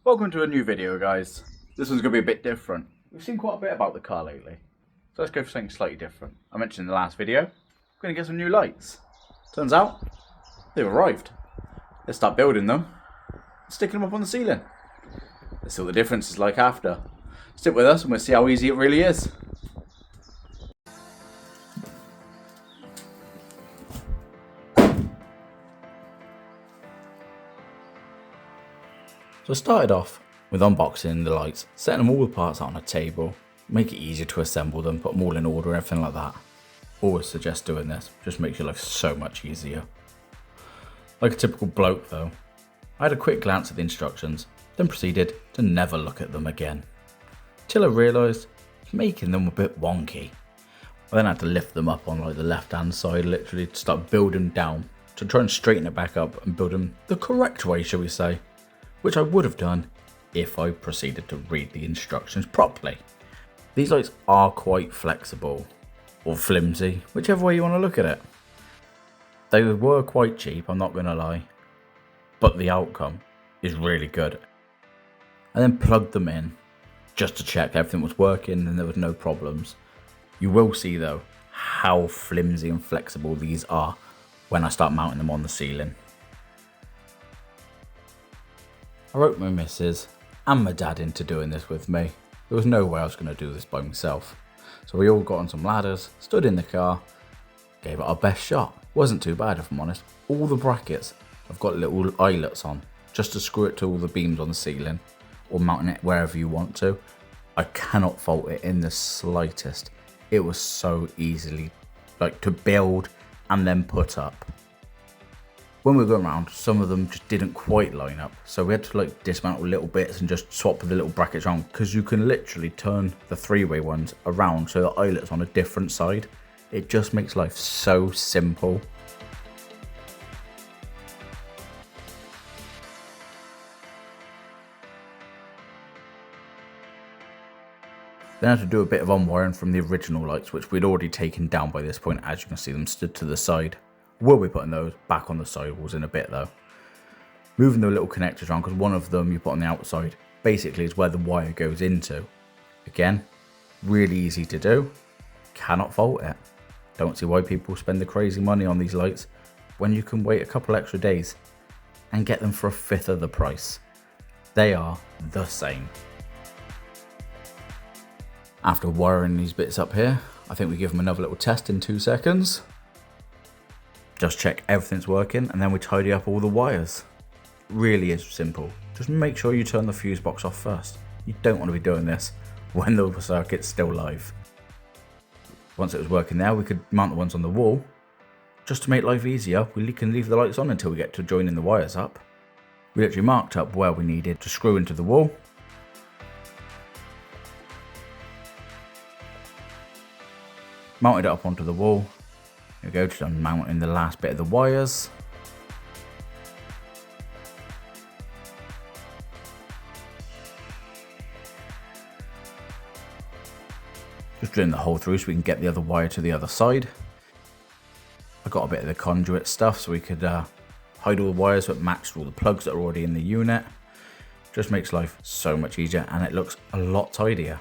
Welcome to a new video, guys. This one's going to be a bit different. We've seen quite a bit about the car lately, so let's go for something slightly different. I mentioned in the last video, we're going to get some new lights. Turns out, they've arrived. Let's start building them, sticking them up on the ceiling. Let's see what the difference is like after. Stick with us and we'll see how easy it really is. So I started off with unboxing the lights, setting them all the parts out on a table, make it easier to assemble them, put them all in order, everything like that. Always suggest doing this, just makes your life so much easier. Like a typical bloke though, I had a quick glance at the instructions, then proceeded to never look at them again. Till I realised making them a bit wonky. I then had to lift them up on like the left hand side, literally to start building down, to try and straighten it back up and build them the correct way, shall we say. Which I would have done if I proceeded to read the instructions properly. These lights are quite flexible, or flimsy, whichever way you want to look at it. They were quite cheap, I'm not going to lie, but the outcome is really good. I then plugged them in, just to check everything was working and there was no problems. You will see though, how flimsy and flexible these are when I start mounting them on the ceiling. I roped my missus and my dad into doing this with me. There was no way I was going to do this by myself. So we all got on some ladders, stood in the car, gave it our best shot. Wasn't too bad if I'm honest. All the brackets have got little eyelets on, just to screw it to all the beams on the ceiling, or mounting it wherever you want to. I cannot fault it in the slightest. It was so easily to build and then put up. When we were going around, some of them just didn't quite line up, so we had to dismantle little bits and just swap the little brackets around, because you can literally turn the three-way ones around so the eyelet's on a different side. It just makes life so simple. Then I had to do a bit of unwiring from the original lights, which we'd already taken down by this point, as you can see them stood to the side. We'll be putting those back on the sidewalls in a bit though. Moving the little connectors around, because one of them you put on the outside basically is where the wire goes into. Again, really easy to do, cannot fault it. Don't see why people spend the crazy money on these lights when you can wait a couple extra days and get them for a fifth of the price. They are the same. After wiring these bits up here, I think we give them another little test in 2 seconds. Just check everything's working and then we tidy up all the wires. Really is simple. Just make sure you turn the fuse box off first. You don't want to be doing this when the circuit's still live. Once it was working there, we could mount the ones on the wall. Just to make life easier, we can leave the lights on until we get to joining the wires up. We literally marked up where we needed to screw into the wall. Mounted it up onto the wall. Here we go, just unmounting the last bit of the wires. Just drilling the hole through so we can get the other wire to the other side. I got a bit of the conduit stuff so we could hide all the wires but matched all the plugs that are already in the unit. Just makes life so much easier and it looks a lot tidier.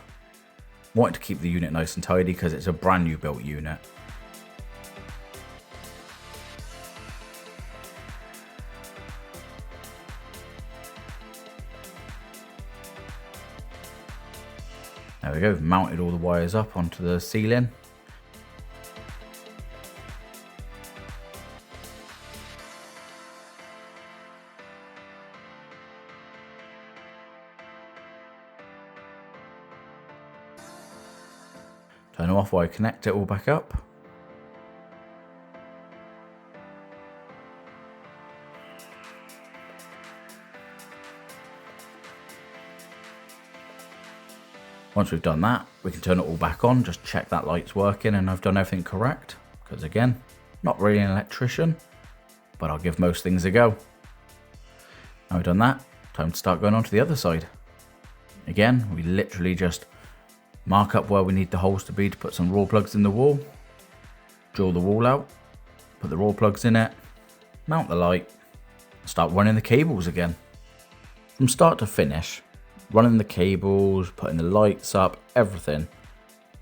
Wanted to keep the unit nice and tidy because it's a brand new built unit. There we go, mounted all the wires up onto the ceiling. Turn them off while I connect it all back up. Once we've done that, we can turn it all back on, just check that light's working and I've done everything correct. Because again, not really an electrician, but I'll give most things a go. Now we've done that, time to start going on to the other side. Again, we literally just mark up where we need the holes to be to put some raw plugs in the wall. Drill the wall out, put the raw plugs in it, mount the light, start running the cables again. From start to finish, running the cables, putting the lights up, everything,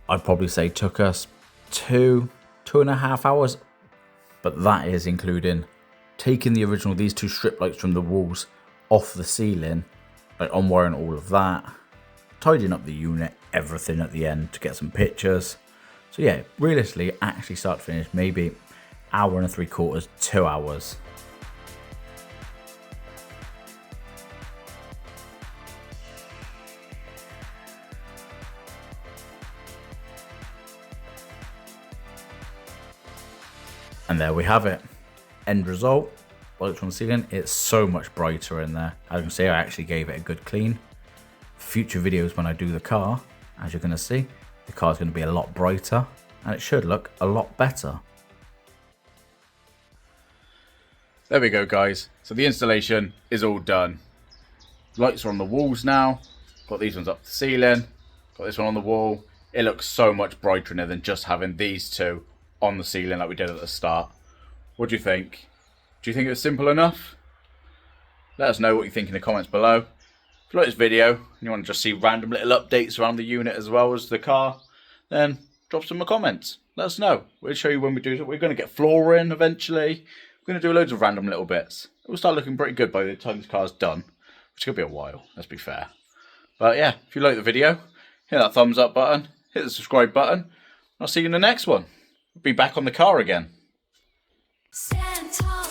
I'd probably say took us 2.5 hours. But that is including taking these two strip lights from the walls off the ceiling, like unwiring all of that, tidying up the unit, everything at the end to get some pictures. So yeah, realistically, actually start to finish, maybe 1.75 hours, 2 hours. And there we have it. End result, lights on the ceiling. It's so much brighter in there. As you can see, I actually gave it a good clean. Future videos when I do the car, as you're going to see, the car's going to be a lot brighter and it should look a lot better. There we go, guys. So the installation is all done. Lights are on the walls now. Got these ones up the ceiling. Got this one on the wall. It looks so much brighter in there than just having these two on the ceiling like we did at the start. What do you think? Do you think it was simple enough? Let us know what you think in the comments below. If you like this video and you want to just see random little updates around the unit as well as the car, then drop some comments. Let us know. We'll show you when we do it. We're going to get flooring eventually. We're going to do loads of random little bits. It will start looking pretty good by the time this car's done, which could be a while, let's be fair. But yeah, if you like the video, hit that thumbs up button, hit the subscribe button. I'll see you in the next one. We'll be back on the car again. Stand tall,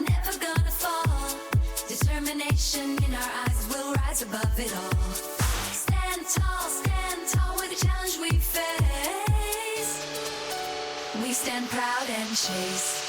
never gonna fall. Determination in our eyes, we'll rise above it all. Stand tall with the challenge we face. We stand proud and chase.